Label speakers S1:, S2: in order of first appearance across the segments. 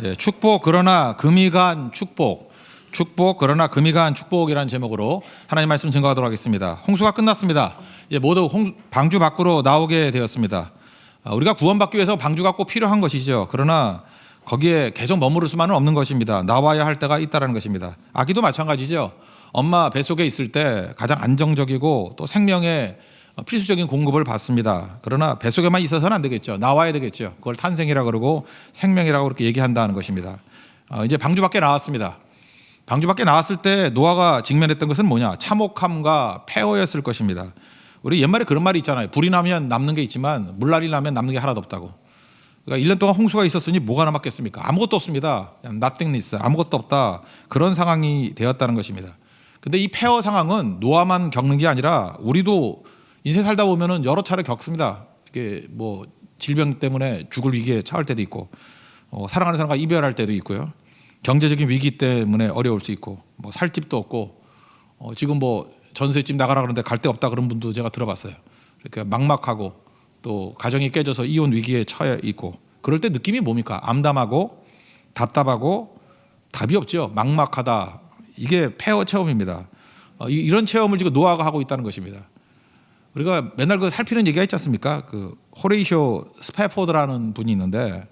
S1: 예, 축복 그러나 금이 간 축복, 축복 그러나 금이 간 축복이라는 제목으로 하나님 말씀 증거하도록 하겠습니다. 홍수가 끝났습니다. 이제 모두 방주 밖으로 나오게 되었습니다. 우리가 구원받기 위해서 방주가 꼭 필요한 것이죠. 그러나 거기에 계속 머무를 수만은 없는 것입니다. 나와야 할 때가 있다는 것입니다. 아기도 마찬가지죠. 엄마 뱃속에 있을 때 가장 안정적이고 또 생명의 필수적인 공급을 받습니다. 그러나 뱃속에만 있어서는 안 되겠죠. 나와야 되겠죠. 그걸 탄생이라고 그러고 생명이라고 그렇게 얘기한다는 것입니다. 이제 방주 밖에 나왔습니다. 방주 밖에 나왔을 때 노아가 직면했던 것은 뭐냐? 참혹함과 폐허였을 것입니다. 우리 옛말에 그런 말이 있잖아요. 불이 나면 남는 게 있지만 물난리 나면 남는 게 하나도 없다고. 그러니까 1년 동안 홍수가 있었으니 뭐가 남았겠습니까? 아무것도 없습니다. nothingness, 아무것도 없다. 그런 상황이 되었다는 것입니다. 근데 이 폐허 상황은 노아만 겪는 게 아니라 우리도 인생 살다 보면은 여러 차례 겪습니다. 이게 뭐 질병 때문에 죽을 위기에 처할 때도 있고, 사랑하는 사람과 이별할 때도 있고요. 경제적인 위기 때문에 어려울 수 있고, 뭐 살 집도 없고, 지금 뭐 전세집 나가라 그러는데 갈 데 없다 그런 분도 제가 들어봤어요. 그러니까 막막하고 또 가정이 깨져서 이혼 위기에 처해 있고, 그럴 때 느낌이 뭡니까? 암담하고 답답하고 답이 없죠. 막막하다. 이게 폐허 체험입니다. 이런 체험을 지금 노아가 하고 있다는 것입니다. 우리가 맨날 그 살피는 얘기가 있지 않습니까? 그 호레이쇼 스패포드라는 분이 있는데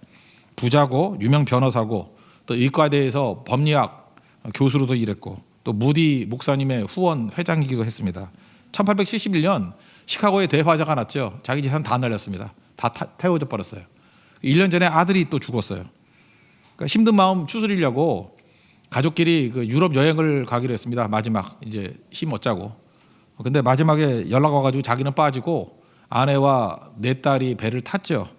S1: 부자고 유명 변호사고 또 의과대에서 법리학 교수로도 일했고 또 무디 목사님의 후원 회장이기도 했습니다. 1871년 시카고에 대화재가 났죠. 자기 재산 다 날렸습니다. 다 태워져 버렸어요. 1년 전에 아들이 또 죽었어요. 그러니까 힘든 마음 추스리려고 가족끼리 그 유럽 여행을 가기로 했습니다. 마지막 이제 힘 얻자고. 근데 마지막에 연락 와가지고 자기는 빠지고 아내와 네 딸이 배를 탔죠.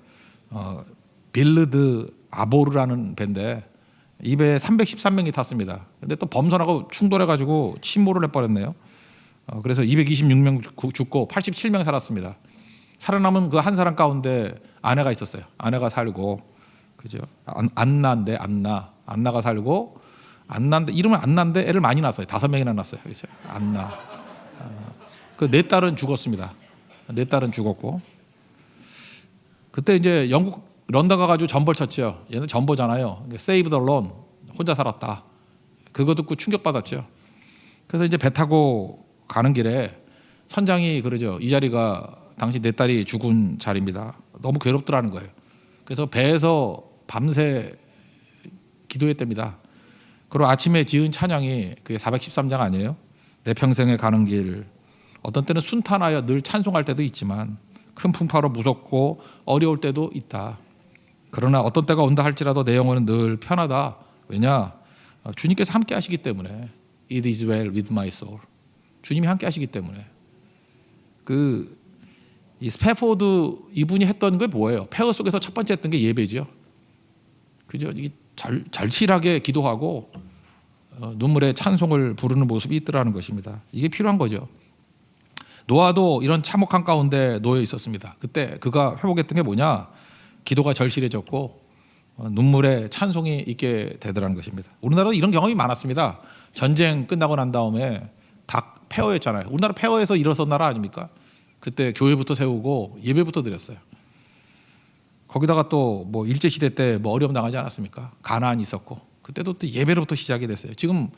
S1: 빌르드 아보르라는 배인데 이 배에 313명이 탔습니다. 근데 또 범선하고 충돌해가지고 침몰을 해버렸네요. 그래서 226명 죽고 87명 살았습니다. 살아남은 그 한 사람 가운데 아내가 있었어요. 아내가 살고, 그죠? 안나인데 안나가 살고, 안나인데 이름은 안나인데 애를 많이 낳았어요. 5명이나 낳았어요. 그죠? 안나. 그 네 딸은 죽었습니다. 네 딸은 죽었고, 그때 이제 영국 런던 가가지고 전보를 쳤죠. 얘는 전보잖아요. Save the Lone, 혼자 살았다. 그거 듣고 충격받았죠. 그래서 이제 배 타고 가는 길에 선장이 그러죠. 이 자리가 당시 내 딸이 죽은 자리입니다. 너무 괴롭더라는 거예요. 그래서 배에서 밤새 기도했답니다. 그리고 아침에 지은 찬양이 그게 413장 아니에요? 내 평생에 가는 길. 어떤 때는 순탄하여 늘 찬송할 때도 있지만 큰 풍파로 무섭고 어려울 때도 있다. 그러나 어떤 때가 온다 할지라도 내 영혼은 늘 편하다. 왜냐? 주님께서 함께 하시기 때문에. It is well with my soul. 주님이 함께 하시기 때문에. 이 스패포드 이분이 했던 게 뭐예요? 폐허 속에서 첫 번째 했던 게 예배죠. 그죠? 절실하게 기도하고 눈물의 찬송을 부르는 모습이 있더라는 것입니다. 이게 필요한 거죠. 노아도 이런 참혹한 가운데 놓여 있었습니다. 그때 그가 회복했던 게 뭐냐? 기도가 절실해졌고 눈물의 찬송이 있게 되더라는 것입니다. 우리나라도 이런 경험이 많았습니다. 전쟁 끝나고 난 다음에 다 폐허했잖아요. 우리나라 폐허에서 일어선 나라 아닙니까? 그때 교회부터 세우고 예배부터 드렸어요. 거기다가 또 뭐 일제 시대 때 뭐 어려움 당하지 않았습니까? 가난이 있었고 그때도 또 예배로부터 시작이 됐어요. 지금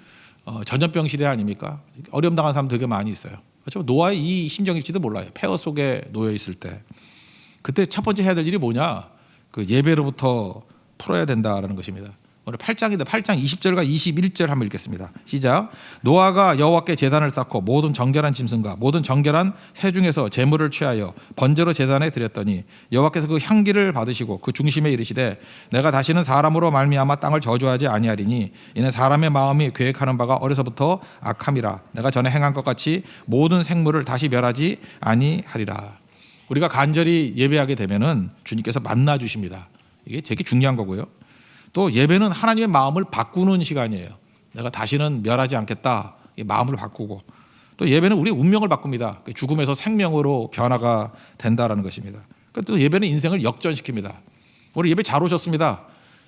S1: 전염병 시대 아닙니까? 어려움 당한 사람 되게 많이 있어요. 그렇죠? 노아의 이 심정일지도 몰라요. 폐허 속에 놓여 있을 때 그때 첫 번째 해야 될 일이 뭐냐? 그 예배로부터 풀어야 된다라는 것입니다. 오늘 8장인데 8장 20절과 21절 한번 읽겠습니다. 시작. 노아가 여호와께 제단을 쌓고 모든 정결한 짐승과 모든 정결한 새 중에서 제물을 취하여 번제로 제단에 드렸더니 여호와께서 그 향기를 받으시고 그 중심에 이르시되 내가 다시는 사람으로 말미암아 땅을 저주하지 아니하리니 이는 사람의 마음이 계획하는 바가 어려서부터 악함이라 내가 전에 행한 것 같이 모든 생물을 다시 멸하지 아니하리라. 우리가 간절히 예배하게 되면은 주님께서 만나 주십니다. 이게 되게 중요한 거고요. 또 예배는 하나님의 마음을 바꾸는 시간이에요. 내가 다시는 멸하지 않겠다. 마음을 바꾸고 또 예배는 우리의 운명을 바꿉니다. 죽음에서 생명으로 변화가 된다라는 것입니다. 또 예배는 인생을 역전시킵니다. 오늘 예배 잘 오셨습니다.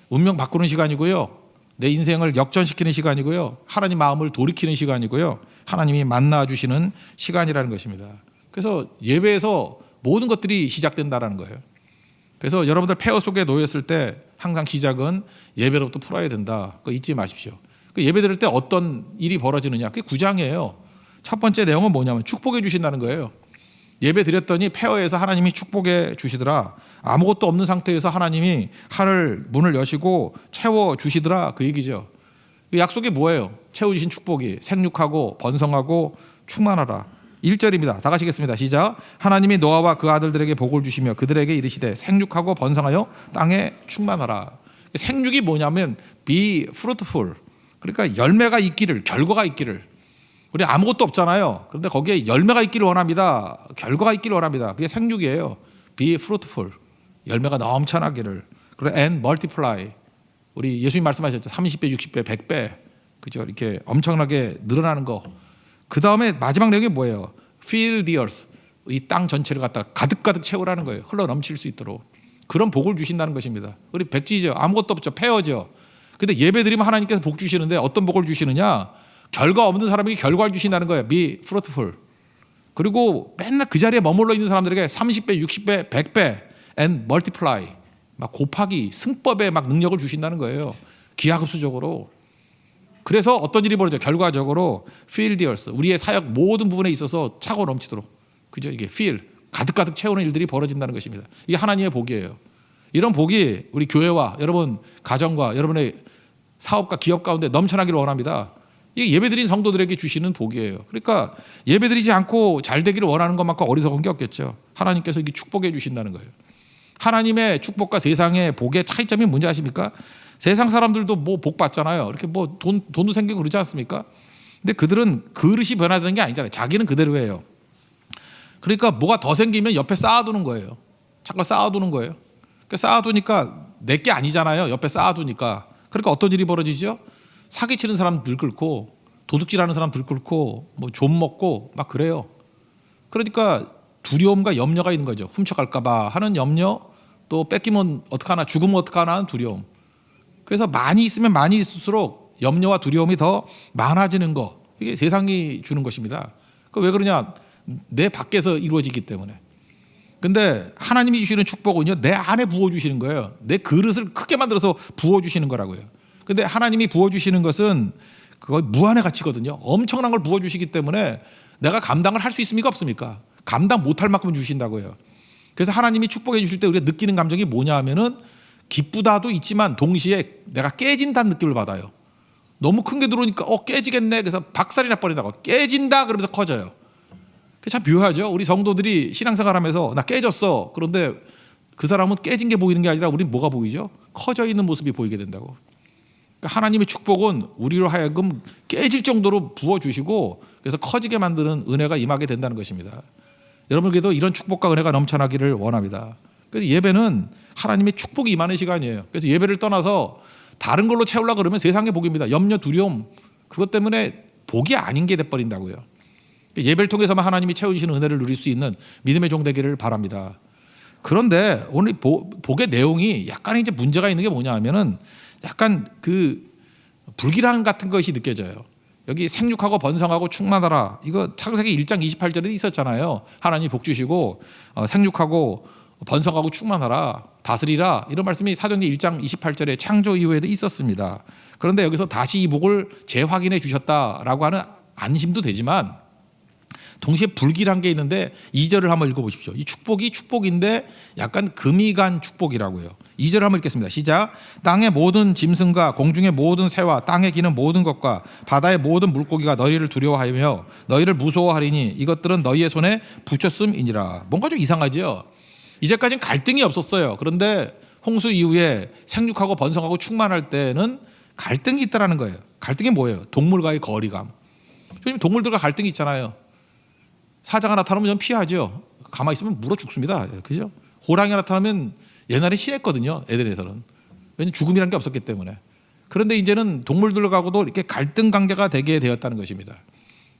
S1: 운명 바꾸는 시간이고요. 내 인생을 역전시키는 시간이고요. 하나님 마음을 돌이키는 시간이고요. 하나님이 만나 주시는 시간이라는 것입니다. 그래서 예배에서 모든 것들이 시작된다라는 거예요. 그래서 여러분들 폐허 속에 놓였을 때 항상 시작은 예배로부터 풀어야 된다. 그거 잊지 마십시오. 그 예배 드릴 때 어떤 일이 벌어지느냐? 그게 9장이에요. 첫 번째 내용은 뭐냐면 축복해 주신다는 거예요. 예배 드렸더니 폐허에서 하나님이 축복해 주시더라. 아무것도 없는 상태에서 하나님이 하늘 문을 여시고 채워 주시더라. 그 얘기죠. 그 약속이 뭐예요? 채워주신 축복이 생육하고 번성하고 충만하라. 1절입니다. 다 가시겠습니다. 시작. 하나님이 노아와 그 아들들에게 복을 주시며 그들에게 이르시되 생육하고 번성하여 땅에 충만하라. 생육이 뭐냐면 be fruitful. 그러니까 열매가 있기를, 결과가 있기를. 우리 아무것도 없잖아요. 그런데 거기에 열매가 있기를 원합니다. 결과가 있기를 원합니다. 그게 생육이에요. be fruitful. 열매가 넘쳐나기를. 그리고 and multiply. 우리 예수님 말씀하셨죠. 30배, 60배, 100배. 그죠? 이렇게 엄청나게 늘어나는 거. 그 다음에 마지막 내용이 뭐예요? Fill the earth. 이 땅 전체를 갖다 가득가득 채우라는 거예요. 흘러 넘칠 수 있도록. 그런 복을 주신다는 것입니다. 우리 백지죠. 아무것도 없죠. 폐허죠. 근데 예배 드리면 하나님께서 복 주시는데 어떤 복을 주시느냐? 결과 없는 사람에게 결과를 주신다는 거예요. Be fruitful. 그리고 맨날 그 자리에 머물러 있는 사람들에게 30배, 60배, 100배 and multiply. 막 곱하기 승법에 막 능력을 주신다는 거예요. 기하급수적으로. 그래서 어떤 일이 벌어져요? 결과적으로 fill the earth. 우리의 사역 모든 부분에 있어서 차고 넘치도록. 그죠? 이게 fill. 가득가득 채우는 일들이 벌어진다는 것입니다. 이게 하나님의 복이에요. 이런 복이 우리 교회와 여러분 가정과 여러분의 사업과 기업 가운데 넘쳐나기를 원합니다. 이게 예배드린 성도들에게 주시는 복이에요. 그러니까 예배드리지 않고 잘 되기를 원하는 것만큼 어리석은 게 없겠죠. 하나님께서 이게 축복해 주신다는 거예요. 하나님의 축복과 세상의 복의 차이점이 뭔지 아십니까? 세상 사람들도 뭐 복 받잖아요. 이렇게 뭐 돈도 생기고 그러지 않습니까? 근데 그들은 그릇이 변화되는 게 아니잖아요. 자기는 그대로예요. 그러니까 뭐가 더 생기면 옆에 쌓아두는 거예요. 잠깐 쌓아두는 거예요. 그러니까 쌓아두니까 내게 아니잖아요. 옆에 쌓아두니까. 그러니까 어떤 일이 벌어지죠? 사기치는 사람 들끓고 도둑질하는 사람 들끓고 뭐 좀 먹고 막 그래요. 그러니까 두려움과 염려가 있는 거죠. 훔쳐갈까 봐 하는 염려, 또 뺏기면 어떡하나, 죽으면 어떡하나 하는 두려움. 그래서 많이 있으면 많이 있을수록 염려와 두려움이 더 많아지는 거. 이게 세상이 주는 것입니다. 왜 그러냐? 내 밖에서 이루어지기 때문에. 근데 하나님이 주시는 축복은요, 내 안에 부어주시는 거예요. 내 그릇을 크게 만들어서 부어주시는 거라고요. 근데 하나님이 부어주시는 것은 그거 무한의 가치거든요. 엄청난 걸 부어주시기 때문에 내가 감당을 할 수 있습니까? 없습니까? 감당 못할 만큼 주신다고요. 그래서 하나님이 축복해 주실 때 우리가 느끼는 감정이 뭐냐 하면은 기쁘다도 있지만 동시에 내가 깨진다는 느낌을 받아요. 너무 큰 게 들어오니까 깨지겠네. 그래서 박살이 나버린다고. 깨진다 그러면서 커져요. 참 묘하죠. 우리 성도들이 신앙생활하면서 나 깨졌어. 그런데 그 사람은 깨진 게 보이는 게 아니라 우린 뭐가 보이죠? 커져 있는 모습이 보이게 된다고. 그러니까 하나님의 축복은 우리로 하여금 깨질 정도로 부어주시고 그래서 커지게 만드는 은혜가 임하게 된다는 것입니다. 여러분께도 이런 축복과 은혜가 넘쳐나기를 원합니다. 그래서 예배는 하나님의 축복이 임하는 시간이에요. 그래서 예배를 떠나서 다른 걸로 채우려고 그러면 세상의 복입니다. 염려, 두려움 그것 때문에 복이 아닌 게 돼버린다고요. 예배를 통해서만 하나님이 채워주시는 은혜를 누릴 수 있는 믿음의 종 되기를 바랍니다. 그런데 오늘 복의 내용이 약간 이제 문제가 있는 게 뭐냐 하면은 약간 그 불길함 같은 것이 느껴져요. 여기 생육하고 번성하고 충만하라. 이거 창세기 1장 28절에 있었잖아요. 하나님이 복 주시고 생육하고 번성하고 충만하라. 다스리라. 이런 말씀이 사도행전 1장 28절에 창조 이후에도 있었습니다. 그런데 여기서 다시 이 복을 재확인해 주셨다라고 하는 안심도 되지만 동시에 불길한 게 있는데 2절을 한번 읽어보십시오. 이 축복이 축복인데 약간 금이 간 축복이라고요. 2절을 한번 읽겠습니다. 시작. 땅의 모든 짐승과 공중의 모든 새와 땅에 기는 모든 것과 바다의 모든 물고기가 너희를 두려워하며 너희를 무서워하리니 이것들은 너희의 손에 붙였음이니라. 뭔가 좀 이상하죠. 이제까지는 갈등이 없었어요. 그런데 홍수 이후에 생육하고 번성하고 충만할 때는 갈등이 있다라는 거예요. 갈등이 뭐예요? 동물과의 거리감. 요즘 동물들과 갈등이 있잖아요. 사자가 나타나면 전 피하죠. 가만히 있으면 물어 죽습니다. 그죠? 호랑이가 나타나면 옛날에 신했거든요. 에덴에서는. 왜냐하면 죽음이라는 게 없었기 때문에. 그런데 이제는 동물들하고도 이렇게 갈등 관계가 되게 되었다는 것입니다.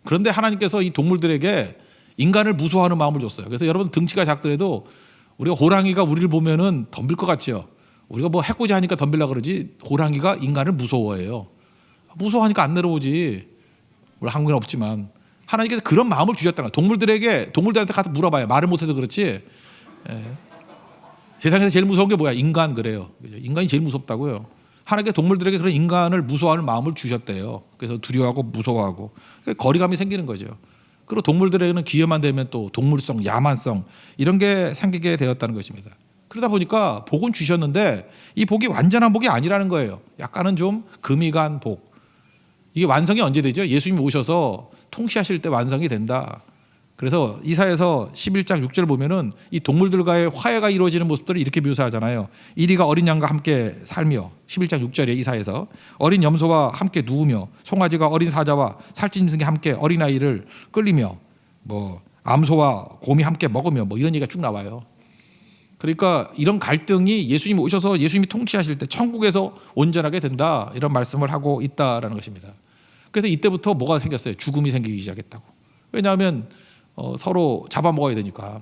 S1: 그런데 하나님께서 이 동물들에게 인간을 무서워하는 마음을 줬어요. 그래서 여러분 등치가 작더라도 우리가 호랑이가 우리를 보면은 덤빌 것 같죠. 우리가 뭐 해코지 하니까 덤빌라 그러지 호랑이가 인간을 무서워해요. 무서워하니까 안 내려오지. 우리 한국에는 없지만. 하나님께서 그런 마음을 주셨다는 거예요. 동물들한테 가서 물어봐요. 말을 못해도 그렇지. 세상에서 제일 무서운 게 뭐야? 인간 그래요. 그죠? 인간이 제일 무섭다고요. 하나님께 동물들에게 그런 인간을 무서워하는 마음을 주셨대요. 그래서 두려워하고 무서워하고 그러니까 거리감이 생기는 거죠. 그리고 동물들에게는 기회만 되면 또 동물성, 야만성 이런 게 생기게 되었다는 것입니다. 그러다 보니까 복은 주셨는데 이 복이 완전한 복이 아니라는 거예요. 약간은 좀 금이 간 복. 이게 완성이 언제 되죠? 예수님이 오셔서 통치하실 때 완성이 된다. 그래서 이사야서 11장 6절 보면은 이 동물들과의 화해가 이루어지는 모습들을 이렇게 묘사하잖아요. 이리가 어린 양과 함께 살며 11장 6절에 이사야서 어린 염소와 함께 누우며 송아지가 어린 사자와 살찐짐승이 함께 어린아이를 끌리며 뭐 암소와 곰이 함께 먹으며 뭐 이런 얘기가 쭉 나와요. 그러니까 이런 갈등이 예수님이 오셔서 예수님이 통치하실 때 천국에서 온전하게 된다 이런 말씀을 하고 있다라는 것입니다. 그래서 이때부터 뭐가 생겼어요? 죽음이 생기기 시작했다고. 왜냐하면 서로 잡아먹어야 되니까.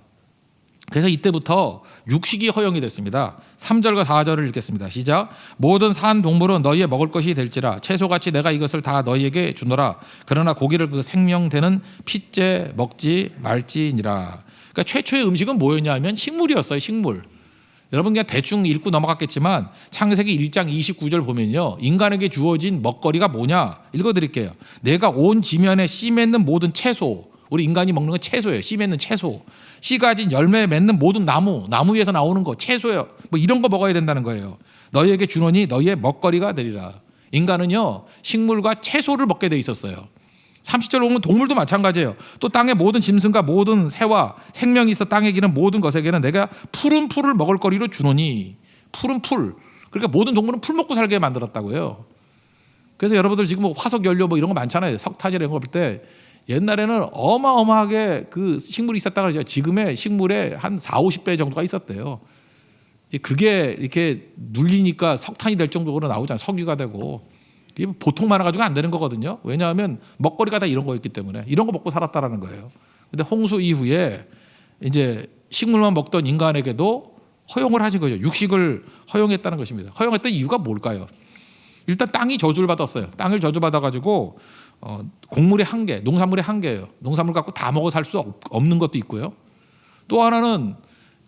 S1: 그래서 이때부터 육식이 허용이 됐습니다. 3절과 4절을 읽겠습니다. 시작. 모든 산 동물은 너희의 먹을 것이 될지라 채소같이 내가 이것을 다 너희에게 주노라. 그러나 고기를 그 생명되는 핏째 먹지 말지니라. 그러니까 최초의 음식은 뭐였냐 하면 식물이었어요. 식물. 여러분 그냥 대충 읽고 넘어갔겠지만 창세기 1장 29절 보면요. 인간에게 주어진 먹거리가 뭐냐 읽어드릴게요. 내가 온 지면에 씨 맺는 모든 채소. 우리 인간이 먹는 건 채소예요. 씨 맺는 채소. 씨 가진 열매 맺는 모든 나무 위에서 나오는 거 채소예요. 뭐 이런 거 먹어야 된다는 거예요. 너희에게 주노니 너희의 먹거리가 되리라. 인간은요 식물과 채소를 먹게 돼 있었어요. 30절 보면 동물도 마찬가지예요. 또 땅의 모든 짐승과 모든 새와 생명이 있어 땅에 기는 모든 것에게는 내가 푸른 풀을 먹을 거리로 주노니. 푸른 풀. 그러니까 모든 동물은 풀 먹고 살게 만들었다고요. 그래서 여러분들 지금 뭐 화석 연료 뭐 이런 거 많잖아요. 석탄이나 이런 거 볼 때 옛날에는 어마어마하게 그 식물이 있었다 그러죠. 지금의 식물의 한 4, 50배 정도가 있었대요. 그게 이렇게 눌리니까 석탄이 될 정도로 나오잖아요. 석유가 되고. 이게 보통 많아가지고 안 되는 거거든요. 왜냐하면 먹거리가 다 이런 거였기 때문에 이런 거 먹고 살았다라는 거예요. 근데 홍수 이후에 이제 식물만 먹던 인간에게도 허용을 하신 거죠. 육식을 허용했다는 것입니다. 허용했던 이유가 뭘까요? 일단 땅이 저주를 받았어요. 땅을 저주받아가지고 곡물의 한계, 농산물의 한계예요. 농산물 갖고 다 먹어 살 수 없는 것도 있고요. 또 하나는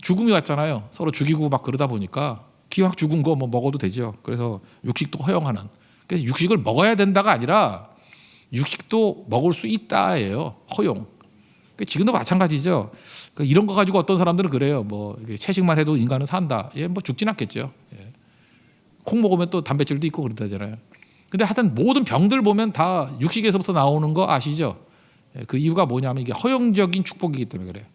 S1: 죽음이 왔잖아요. 서로 죽이고 막 그러다 보니까 기왕 죽은 거 뭐 먹어도 되죠. 그래서 육식도 허용하는. 그래서 육식을 먹어야 된다가 아니라 육식도 먹을 수 있다예요. 허용. 지금도 마찬가지죠. 이런 거 가지고 어떤 사람들은 그래요. 뭐 채식만 해도 인간은 산다. 뭐 죽진 않겠죠. 콩 먹으면 또 단백질도 있고 그러다잖아요. 근데 하여튼 모든 병들 보면 다 육식에서부터 나오는 거 아시죠? 그 이유가 뭐냐면 이게 허용적인 축복이기 때문에 그래요.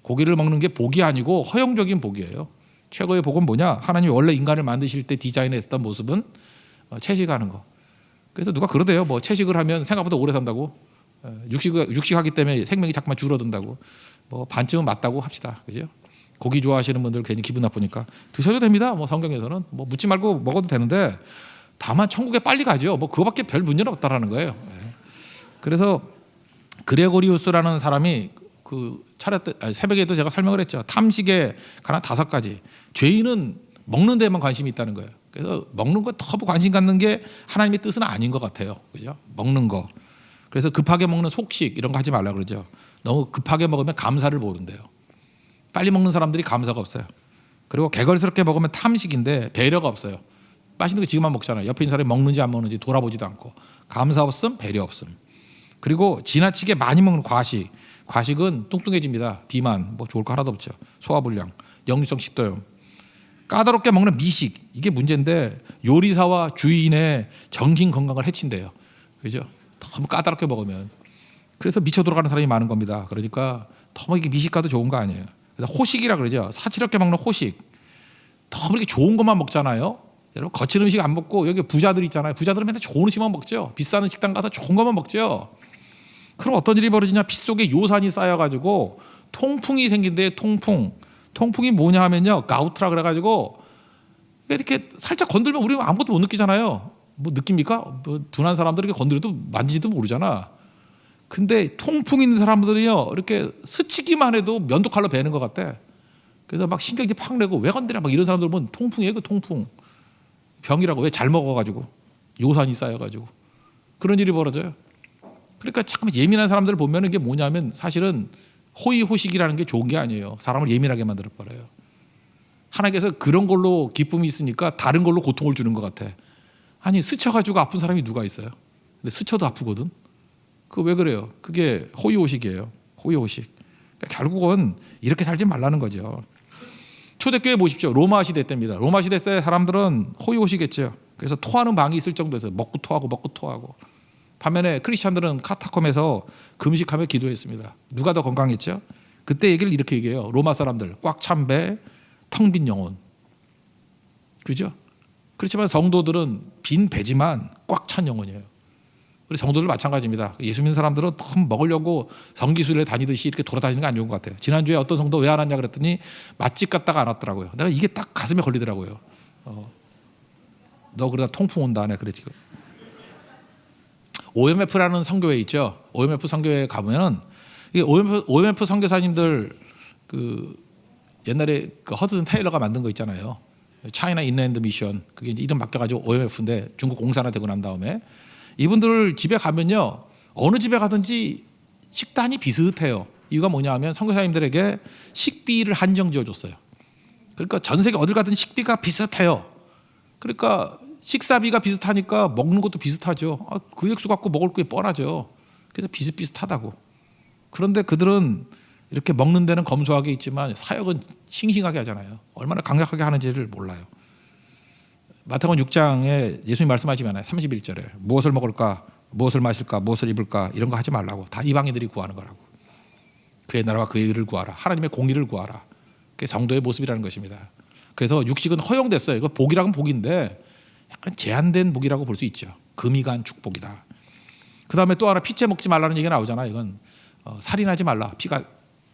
S1: 고기를 먹는 게 복이 아니고 허용적인 복이에요. 최고의 복은 뭐냐? 하나님이 원래 인간을 만드실 때 디자인했던 모습은 채식하는 거. 그래서 누가 그러대요. 뭐 채식을 하면 생각보다 오래 산다고. 육식하기 때문에 생명이 자꾸만 줄어든다고. 뭐 반쯤은 맞다고 합시다. 그죠? 고기 좋아하시는 분들 괜히 기분 나쁘니까 드셔도 됩니다. 뭐 성경에서는 뭐 묻지 말고 먹어도 되는데 다만 천국에 빨리 가죠. 뭐 그거밖에 별 문제는 없다라는 거예요. 그래서 그레고리우스라는 사람이 그 새벽에도 제가 설명을 했죠. 탐식에 관한 5가지. 죄인은 먹는 데만 관심이 있다는 거예요. 그래서 먹는 거 너무 관심 갖는 게 하나님의 뜻은 아닌 것 같아요. 그죠? 먹는 거. 그래서 급하게 먹는 속식 이런 거 하지 말라 그러죠. 너무 급하게 먹으면 감사를 모른대요. 빨리 먹는 사람들이 감사가 없어요. 그리고 개걸스럽게 먹으면 탐식인데 배려가 없어요. 맛있는 거 지금만 먹잖아요. 옆에 있는 사람이 먹는지 안 먹는지 돌아보지도 않고. 감사 없음, 배려 없음. 그리고 지나치게 많이 먹는 과식. 과식은 뚱뚱해집니다. 비만, 뭐 좋을 거 하나도 없죠. 소화불량, 역류성 식도염. 까다롭게 먹는 미식. 이게 문제인데 요리사와 주인의 정신 건강을 해친대요. 그죠? 너무 까다롭게 먹으면. 그래서 미쳐 돌아가는 사람이 많은 겁니다. 그러니까 너무 이게 미식가도 좋은 거 아니에요. 그래서 호식이라 그러죠. 사치롭게 먹는 호식. 너무 이렇게 좋은 것만 먹잖아요. 여러분 거친 음식 안 먹고 여기 부자들 있잖아요. 부자들은 맨날 좋은 음식만 먹죠. 비싼 식당 가서 좋은 것만 먹죠. 그럼 어떤 일이 벌어지냐? 피 속에 요산이 쌓여가지고 통풍이 생긴대. 통풍이 뭐냐 하면요, 가우트라 그래가지고 이렇게 살짝 건들면 우리 아무것도 못 느끼잖아요. 뭐 느낍니까? 뭐 둔한 사람들 이렇게 건드려도 만지지도 모르잖아. 근데 통풍 있는 사람들이요 이렇게 스치기만 해도 면도칼로 베는 것 같대. 그래서 막 신경이 팍 내고 왜 건드려 막 이런 사람들 보면 통풍이에요. 그 통풍 병이라고. 왜 잘 먹어가지고 요산이 쌓여가지고 그런 일이 벌어져요. 그러니까 참 예민한 사람들을 보면 이게 뭐냐면 사실은 호의호식이라는 게 좋은 게 아니에요. 사람을 예민하게 만들어 버려요. 하나님께서 그런 걸로 기쁨이 있으니까 다른 걸로 고통을 주는 것 같아. 아니 스쳐가지고 아픈 사람이 누가 있어요? 근데 스쳐도 아프거든. 그거 왜 그래요? 그게 호의호식이에요. 호의호식. 그러니까 결국은 이렇게 살지 말라는 거죠. 초대교회 보십시오. 로마 시대 때입니다. 로마 시대 때 사람들은 호의호식했죠. 그래서 토하는 방이 있을 정도에서 먹고 토하고. 반면에 크리스찬들은 카타콤에서 금식하며 기도했습니다. 누가 더 건강했죠? 그때 얘기를 이렇게 얘기해요. 로마 사람들 꽉 찬 배, 텅 빈 영혼. 그죠? 그렇지만 성도들은 빈 배지만 꽉 찬 영혼이에요. 우리 성도들 마찬가지입니다. 예수 믿는 사람들은 너무 먹으려고 성기순례 다니듯이 이렇게 돌아다니는 거 안 좋은 것 같아요. 지난주에 어떤 성도 왜 안 왔냐 그랬더니 맛집 갔다가 안 왔더라고요. 내가 이게 딱 가슴에 걸리더라고요. 너 그러다 통풍 온다. 내가 그랬지. OMF라는 선교회 있죠. OMF 선교회 가보면은 이 OMF 선교사님들 그 옛날에 그 허드슨 테일러가 만든 거 있잖아요. 차이나 인랜드 미션. 그게 이제 이름 바뀌어가지고 OMF인데 중국 공산화 되고 난 다음에 이분들 집에 가면요 어느 집에 가든지 식단이 비슷해요. 이유가 뭐냐 하면 선교사님들에게 식비를 한정 지어줬어요. 그러니까 전 세계 어딜 가든 식비가 비슷해요. 그러니까 식사비가 비슷하니까 먹는 것도 비슷하죠. 그 액수 갖고 먹을 게 뻔하죠. 그래서 비슷비슷하다고. 그런데 그들은 이렇게 먹는 데는 검소하게 있지만 사역은 싱싱하게 하잖아요. 얼마나 강력하게 하는지를 몰라요. 마태복음 6장에 예수님 말씀하시잖아요. 31절에 무엇을 먹을까, 무엇을 마실까, 무엇을 입을까 이런 거 하지 말라고. 다 이방인들이 구하는 거라고. 그의 나라와 그의 의를 구하라. 하나님의 공의를 구하라. 그게 성도의 모습이라는 것입니다. 그래서 육식은 허용됐어요. 이거 복이라면 복인데 약간 제한된 복이라고 볼 수 있죠. 금이 간 축복이다. 그 다음에 또 하나 피채 먹지 말라는 얘기가 나오잖아요. 이건 살인하지 말라. 피가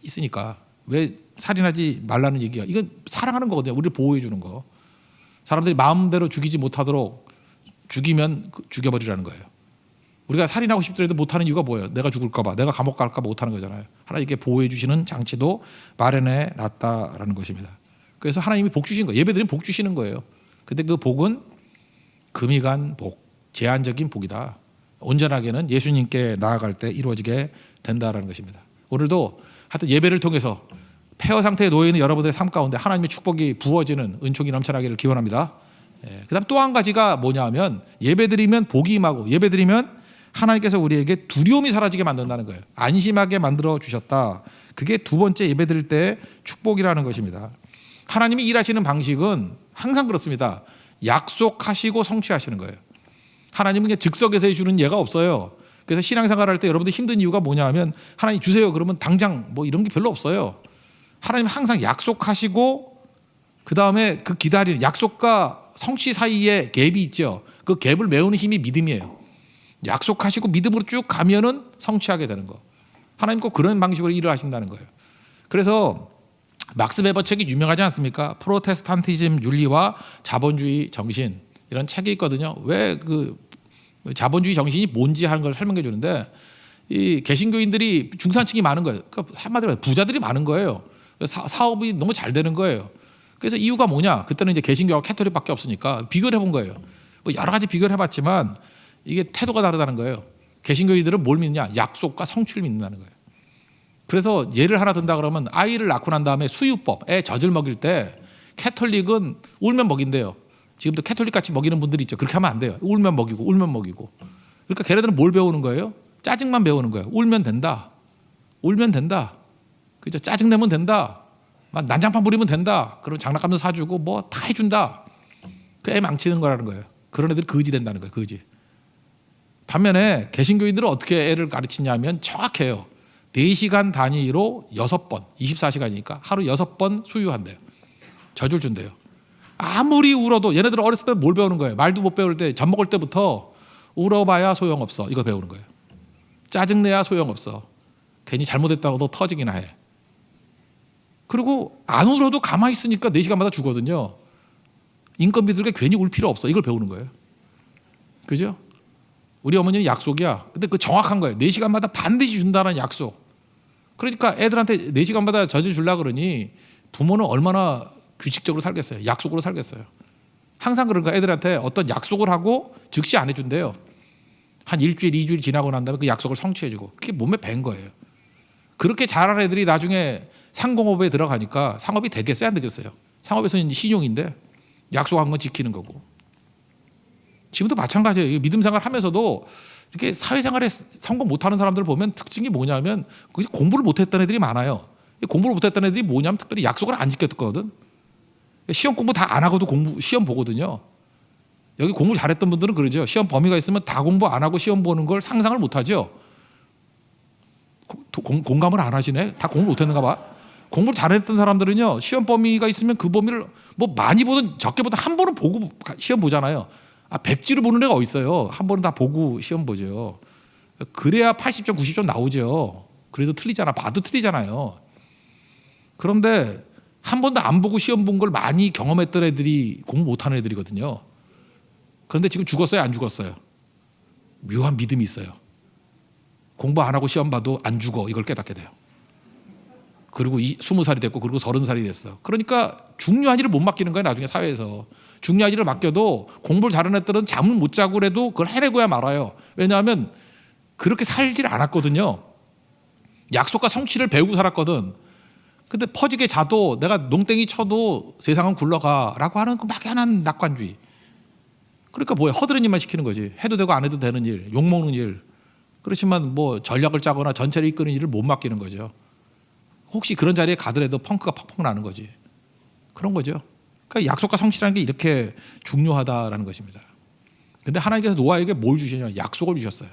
S1: 있으니까. 왜 살인하지 말라는 얘기가. 이건 사랑하는 거거든요. 우리를 보호해 주는 거. 사람들이 마음대로 죽이지 못하도록 죽이면 죽여버리라는 거예요. 우리가 살인하고 싶더라도 못하는 이유가 뭐예요? 내가 죽을까 봐, 내가 감옥 갈까 봐 못하는 거잖아요. 하나님께 보호해 주시는 장치도 마련해 놨다라는 것입니다. 그래서 하나님이 복 주신 거예요. 예배드리면 복 주시는 거예요. 근데 그 복은 금이 간 복, 제한적인 복이다. 온전하게는 예수님께 나아갈 때 이루어지게 된다라는 것입니다. 오늘도 하여튼 예배를 통해서 폐허 상태에 놓여 있는 여러분들의 삶 가운데 하나님의 축복이 부어지는 은총이 넘쳐나기를 기원합니다. 그다음 또 한 가지가 뭐냐 하면 예배드리면 복이 임하고 예배드리면 하나님께서 우리에게 두려움이 사라지게 만든다는 거예요. 안심하게 만들어 주셨다. 그게 두 번째 예배드릴 때 축복이라는 것입니다. 하나님이 일하시는 방식은 항상 그렇습니다. 약속하시고 성취하시는 거예요. 하나님은 그냥 즉석에서 해주는 예가 없어요. 그래서 신앙생활 할 때 여러분들 힘든 이유가 뭐냐 하면 하나님 주세요 그러면 당장 뭐 이런 게 별로 없어요. 하나님 항상 약속하시고 그 다음에 그 기다리는 약속과 성취 사이에 갭이 있죠. 그 갭을 메우는 힘이 믿음이에요. 약속하시고 믿음으로 쭉 가면은 성취하게 되는 거. 하나님 꼭 그런 방식으로 일을 하신다는 거예요. 그래서 막스 베버 책이 유명하지 않습니까? 프로테스탄티즘 윤리와 자본주의 정신 이런 책이 있거든요. 왜 그 자본주의 정신이 뭔지 하는 걸 설명해 주는데 이 개신교인들이 중산층이 많은 거예요. 그러니까 한마디로 부자들이 많은 거예요. 사업이 너무 잘 되는 거예요. 그래서 이유가 뭐냐? 그때는 이제 개신교와 캐토릭밖에 없으니까 비교를 해본 거예요. 뭐 여러 가지 비교를 해봤지만 이게 태도가 다르다는 거예요. 개신교인들은 뭘 믿느냐? 약속과 성취를 믿는다는 거예요. 그래서 예를 하나 든다 그러면 아이를 낳고 난 다음에 수유법, 애 젖을 먹일 때 캐톨릭은 울면 먹인대요. 지금도 캐톨릭 같이 먹이는 분들이 있죠. 그렇게 하면 안 돼요. 울면 먹이고 울면 먹이고. 그러니까 걔네들은 뭘 배우는 거예요? 짜증만 배우는 거예요. 울면 된다. 울면 된다. 그죠? 짜증 내면 된다. 막 난장판 부리면 된다. 그럼 장난감도 사주고 뭐 다 해준다. 그 애 망치는 거라는 거예요. 그런 애들이 거지 된다는 거예요. 거지. 반면에 개신교인들은 어떻게 애를 가르치냐면 정확해요. 4시간 단위로 6번, 24시간이니까 하루 6번 수유한대요. 젖을 준대요. 아무리 울어도 얘네들은 어렸을 때 뭘 배우는 거예요? 말도 못 배울 때 젖 먹을 때부터 울어봐야 소용없어. 이거 배우는 거예요. 짜증내야 소용없어. 괜히 잘못했다고 너 터지기나 해. 그리고 안 울어도 가만히 있으니까 4시간마다 주거든요. 인건비들에게 괜히 울 필요 없어. 이걸 배우는 거예요. 그죠? 우리 어머니는 약속이야. 근데 그 정확한 거예요. 4시간마다 반드시 준다는 약속. 그러니까 애들한테 4시간마다 젖을 주려고 그러니 부모는 얼마나 규칙적으로 살겠어요. 약속으로 살겠어요. 항상 그런가 애들한테 어떤 약속을 하고 즉시 안 해준대요. 한 일주일, 2주일 지나고 난 다음에 그 약속을 성취해주고 그게 몸에 밴 거예요. 그렇게 잘하는 애들이 나중에 상공업에 들어가니까 상업이 되겠어요? 안 되겠어요? 상업에서는 이제 신용인데 약속한 건 지키는 거고. 지금도 마찬가지예요. 믿음 생활 하면서도 이렇게 사회생활에 성공 못하는 사람들 보면 특징이 뭐냐면 공부를 못했던 애들이 많아요. 공부를 못했던 애들이 뭐냐면 특별히 약속을 안 지켰거든. 시험 공부 다 안 하고도 시험 보거든요. 여기 공부 잘했던 분들은 그러죠. 시험 범위가 있으면 다 공부 안 하고 시험 보는 걸 상상을 못하죠. 공감을 안 하시네. 다 공부 못했는가 봐. 공부를 잘했던 사람들은요, 시험 범위가 있으면 그 범위를 뭐 많이 보든 적게 보든 한 번은 보고 시험 보잖아요. 백지로 보는 애가 어디 있어요. 한 번은 다 보고 시험 보죠. 그래야 80점, 90점 나오죠. 그래도 틀리잖아. 봐도 틀리잖아요. 그런데 한 번도 안 보고 시험 본 걸 많이 경험했던 애들이 공부 못하는 애들이거든요. 그런데 지금 죽었어요? 안 죽었어요? 묘한 믿음이 있어요. 공부 안 하고 시험 봐도 안 죽어. 이걸 깨닫게 돼요. 그리고 20살이 됐고 그리고 30살이 됐어. 그러니까 중요한 일을 못 맡기는 거예요. 나중에 사회에서. 중요한 일을 맡겨도 공부를 잘하는 애들은 잠을 못 자고 그래도 그걸 해내고야 말아요. 왜냐하면 그렇게 살질 않았거든요. 약속과 성취를 배우고 살았거든. 근데 퍼지게 자도 내가 농땡이 쳐도 세상은 굴러가라고 하는 그 막연한 낙관주의. 그러니까 뭐야, 허드렛 일만 시키는 거지. 해도 되고 안 해도 되는 일, 욕먹는 일. 그렇지만 뭐 전략을 짜거나 전체를 이끄는 일을 못 맡기는 거죠. 혹시 그런 자리에 가더라도 펑크가 펑펑 나는 거지. 그런 거죠. 그러니까 약속과 성취라는 게 이렇게 중요하다라는 것입니다. 근데 하나님께서 노아에게 뭘 주시냐? 약속을 주셨어요.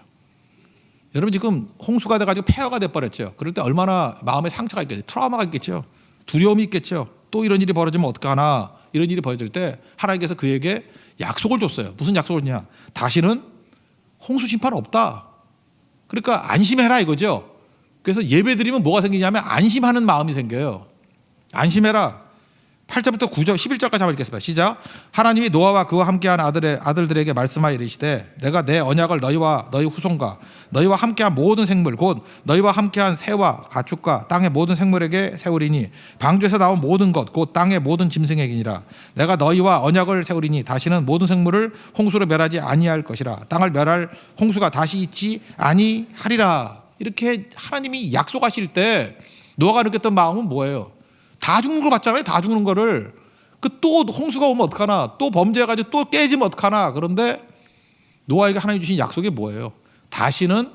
S1: 여러분 지금 홍수가 돼가지고 폐허가 돼버렸죠. 그럴 때 얼마나 마음에 상처가 있겠죠. 트라우마가 있겠죠. 두려움이 있겠죠. 또 이런 일이 벌어지면 어떡하나. 이런 일이 벌어질 때 하나님께서 그에게 약속을 줬어요. 무슨 약속을 줬냐? 다시는 홍수 심판 없다. 그러니까 안심해라 이거죠. 그래서 예배드리면 뭐가 생기냐면 안심하는 마음이 생겨요. 안심해라. 8절부터 9절 11절까지 한번 읽겠습니다. 시작. 하나님이 노아와 그와 함께한 아들들에게 말씀하여 이르시되 내가 내 언약을 너희와 너희 후손과 너희와 함께한 모든 생물 곧 너희와 함께한 새와 가축과 땅의 모든 생물에게 세우리니 방주에서 나온 모든 것 곧 땅의 모든 짐승에게니라. 내가 너희와 언약을 세우리니 다시는 모든 생물을 홍수로 멸하지 아니할 것이라. 땅을 멸할 홍수가 다시 있지 아니하리라. 이렇게 하나님이 약속하실 때 노아가 느꼈던 마음은 뭐예요? 다 죽는 걸 봤잖아요. 다 죽는 거를. 또 홍수가 오면 어떡하나. 또 범죄해가지고 또 깨지면 어떡하나. 그런데 노아에게 하나님 주신 약속이 뭐예요? 다시는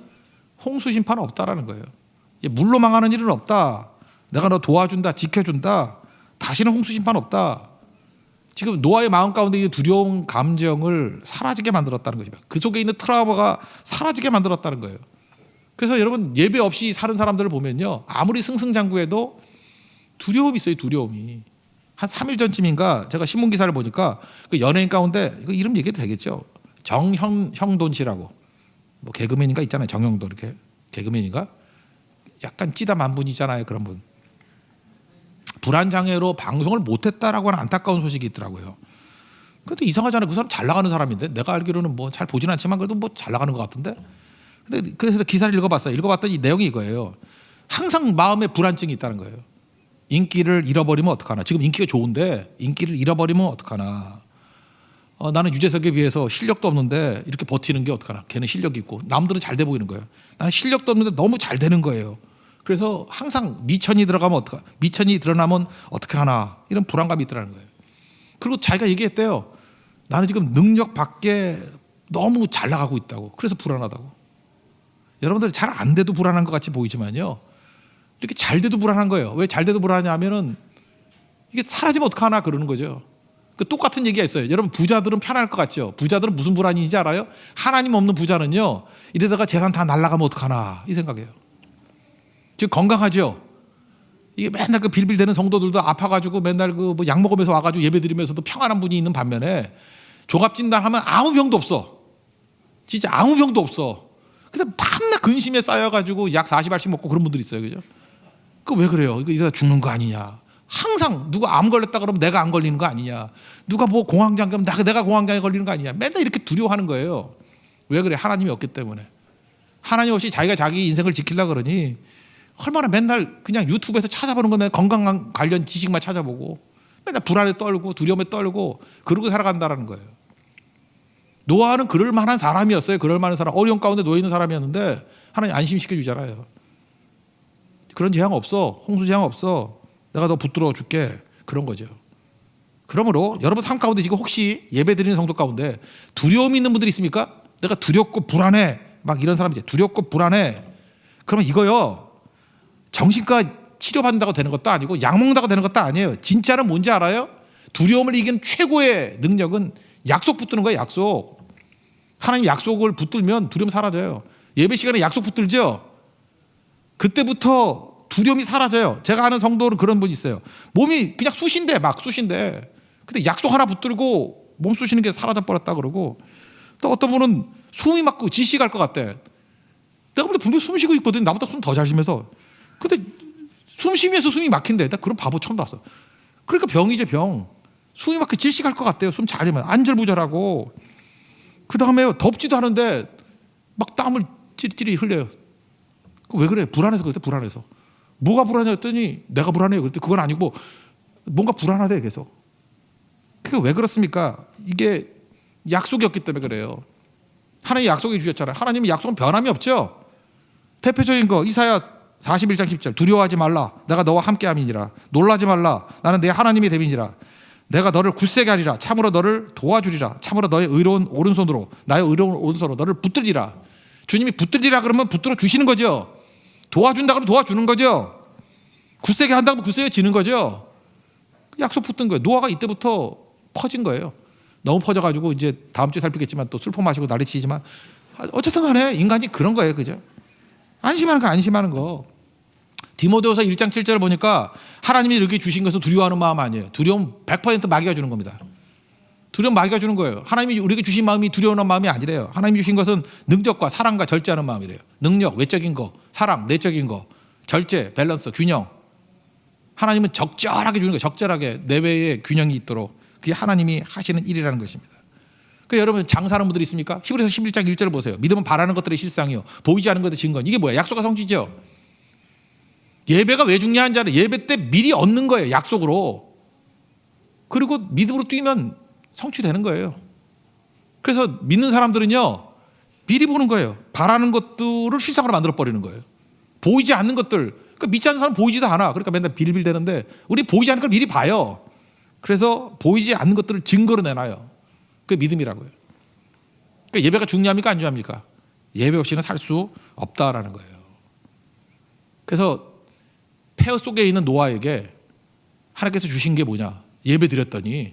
S1: 홍수 심판은 없다라는 거예요. 물로 망하는 일은 없다. 내가 너 도와준다. 지켜준다. 다시는 홍수 심판 없다. 지금 노아의 마음 가운데 이 두려운 감정을 사라지게 만들었다는 것입니다. 그 속에 있는 트라우마가 사라지게 만들었다는 거예요. 그래서 여러분 예배 없이 사는 사람들을 보면요. 아무리 승승장구해도 두려움이 있어요. 두려움이. 한 3일 전쯤인가 제가 신문기사를 보니까 그 연예인 가운데 이거 이름 얘기해도 되겠죠. 정형돈 씨라고 뭐 개그맨인가 있잖아요. 정형돈 이렇게 개그맨인가 약간 찌다만 분이잖아요. 그런 분. 불안장애로 방송을 못했다라고 하는 안타까운 소식이 있더라고요. 근데 이상하잖아요. 그 사람 잘 나가는 사람인데 내가 알기로는 뭐 잘 보진 않지만 그래도 뭐 잘 나가는 것 같은데. 근데 그래서 기사를 읽어봤어요. 읽어봤더니 내용이 이거예요. 항상 마음에 불안증이 있다는 거예요. 인기를 잃어버리면 어떡하나. 지금 인기가 좋은데 인기를 잃어버리면 어떡하나. 나는 유재석에 비해서 실력도 없는데 이렇게 버티는 게 어떡하나. 걔는 실력이 있고 남들은 잘 돼 보이는 거예요. 나는 실력도 없는데 너무 잘 되는 거예요. 그래서 항상 미천이 드러나면 어떻게 하나. 이런 불안감이 있더라는 거예요. 그리고 자기가 얘기했대요. 나는 지금 능력 밖에 너무 잘 나가고 있다고. 그래서 불안하다고. 여러분들 잘 안 돼도 불안한 것 같이 보이지만요. 이렇게 잘 돼도 불안한 거예요. 왜 잘 돼도 불안하냐면은 이게 사라지면 어떡하나 그러는 거죠. 그 똑같은 얘기가 있어요. 여러분 부자들은 편할 것 같죠. 부자들은 무슨 불안인지 알아요? 하나님 없는 부자는요. 이러다가 재산 다 날아가면 어떡하나 이 생각이에요. 지금 건강하죠. 이게 맨날 그 빌빌대는 성도들도 아파가지고 맨날 그 뭐 약 먹으면서 와가지고 예배드리면서도 평안한 분이 있는 반면에 종합진단하면 아무 병도 없어. 진짜 아무 병도 없어. 근데 밤낮 근심에 쌓여가지고 약 40알씩 먹고 그런 분들이 있어요. 그죠? 그 왜 그래요? 이거 이러다 죽는 거 아니냐? 항상 누가 암 걸렸다 그러면 내가 안 걸리는 거 아니냐? 누가 뭐 공황장 그러면 내가 공황장애 걸리는 거 아니냐? 맨날 이렇게 두려워하는 거예요. 왜 그래? 하나님이 없기 때문에. 하나님 없이 자기가 자기 인생을 지키려고 그러니 얼마나 맨날 그냥 유튜브에서 찾아보는 거면 건강 관련 지식만 찾아보고 맨날 불안에 떨고 두려움에 떨고 그러고 살아간다라는 거예요. 노아는 그럴 만한 사람이었어요. 그럴 만한 사람. 어려운 가운데 놓여 있는 사람이었는데 하나님 안심시켜 주잖아요. 그런 재앙 없어. 홍수 재앙 없어. 내가 너 붙들어 줄게. 그런 거죠. 그러므로 여러분 삶 가운데 지금 혹시 예배드리는 성도 가운데 두려움이 있는 분들이 있습니까? 내가 두렵고 불안해 막 이런 사람이지. 두렵고 불안해. 그러면 이거요 정신과 치료받는다고 되는 것도 아니고 약 먹는다고 되는 것도 아니에요. 진짜는 뭔지 알아요? 두려움을 이기는 최고의 능력은 약속 붙드는 거예요. 약속. 하나님 약속을 붙들면 두려움 사라져요. 예배 시간에 약속 붙들죠. 그때부터 두려움이 사라져요. 제가 아는 성도는 그런 분이 있어요. 몸이 그냥 쑤신대 막 쑤신대. 근데 약속 하나 붙들고 몸 쑤시는 게 사라져 버렸다 그러고, 또 어떤 분은 숨이 막고 지시 갈 것 같대. 내가 볼 때 분명히 숨 쉬고 있거든. 나보다 숨 더 잘 쉬면서. 근데 숨 쉬면서 숨이 막힌대. 나 그런 바보 처음 봤어. 그러니까 병이죠, 병. 숨이 막혀 질식 갈 것 같대요. 숨 잘 쉬면 안절부절하고. 그 다음에 덥지도 않은데 막 땀을 찌릿찌릿 흘려요. 왜 그래? 불안해서 그랬대. 불안해서. 뭐가 불안했더니 내가 불안해요. 그랬더니 그건 아니고 뭔가 불안하대 계속. 그게 왜 그렇습니까? 이게 약속이었기 때문에 그래요. 하나님이 약속해 주셨잖아요. 하나님의 약속은 변함이 없죠. 대표적인 거 이사야 41장 10절 두려워하지 말라 내가 너와 함께함이니라. 놀라지 말라 나는 내 하나님이 됨이니라. 내가 너를 굳세게 하리라. 참으로 너를 도와주리라. 참으로 너의 의로운 오른손으로 나의 의로운 오른손으로 너를 붙들리라. 주님이 붙들리라 그러면 붙들어 주시는 거죠. 도와준다 그러면 도와주는 거죠. 굳세게 한다고 굳세게지는 거죠. 약속 붙든 거예요. 노아가 이때부터 퍼진 거예요. 너무 퍼져가지고 이제 다음 주에 살피겠지만 또 술 퍼마시고 난리치지만 어쨌든 간에 인간이 그런 거예요. 그죠? 안심하는 거. 디모데후서 1장 7절을 보니까 하나님이 이렇게 주신 것은 두려워하는 마음 아니에요. 두려움 100% 마귀가 주는 겁니다. 두려움 마귀가 주는 거예요. 하나님이 우리에게 주신 마음이 두려워하는 마음이 아니래요. 하나님이 주신 것은 능력과 사랑과 절제하는 마음이래요. 능력, 외적인 거, 사랑, 내적인 거, 절제, 밸런스, 균형. 하나님은 적절하게 주는 거예요. 적절하게 내외에 균형이 있도록. 그게 하나님이 하시는 일이라는 것입니다. 그러니까 여러분 장사하는 분들이 있습니까? 히브리서 11장 1절을 보세요. 믿음은 바라는 것들의 실상이요 보이지 않는 것들의 증거. 이게 뭐야? 약속과 성취죠. 예배가 왜 중요한지 알아요? 예배 때 미리 얻는 거예요. 약속으로. 그리고 믿음으로 뛰면 성취되는 거예요. 그래서 믿는 사람들은요 미리 보는 거예요. 바라는 것들을 실상으로 만들어버리는 거예요. 보이지 않는 것들. 그러니까 믿지 않는 사람은 보이지도 않아. 그러니까 맨날 빌빌대는데 우리 보이지 않는 걸 미리 봐요. 그래서 보이지 않는 것들을 증거로 내놔요. 그게 믿음이라고요. 그러니까 예배가 중요합니까 안 중요합니까? 예배 없이는 살 수 없다라는 거예요. 그래서 폐허 속에 있는 노아에게 하나님께서 주신 게 뭐냐? 예배 드렸더니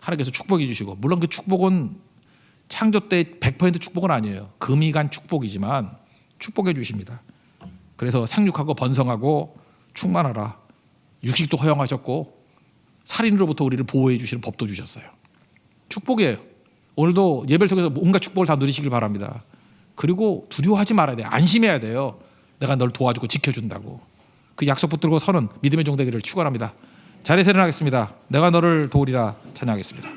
S1: 하나님께서 축복해 주시고, 물론 그 축복은 창조 때 100% 축복은 아니에요. 금이 간 축복이지만 축복해 주십니다. 그래서 생육하고 번성하고 충만하라. 육식도 허용하셨고 살인으로부터 우리를 보호해 주시는 법도 주셨어요. 축복이에요. 오늘도 예배를 통해서 온갖 축복을 다 누리시길 바랍니다. 그리고 두려워하지 말아야 돼요. 안심해야 돼요. 내가 널 도와주고 지켜준다고. 그 약속 붙들고 서는 믿음의 종 되기를 축원합니다. 자리에서 일어나겠습니다. 내가 너를 도우리라 찬양하겠습니다.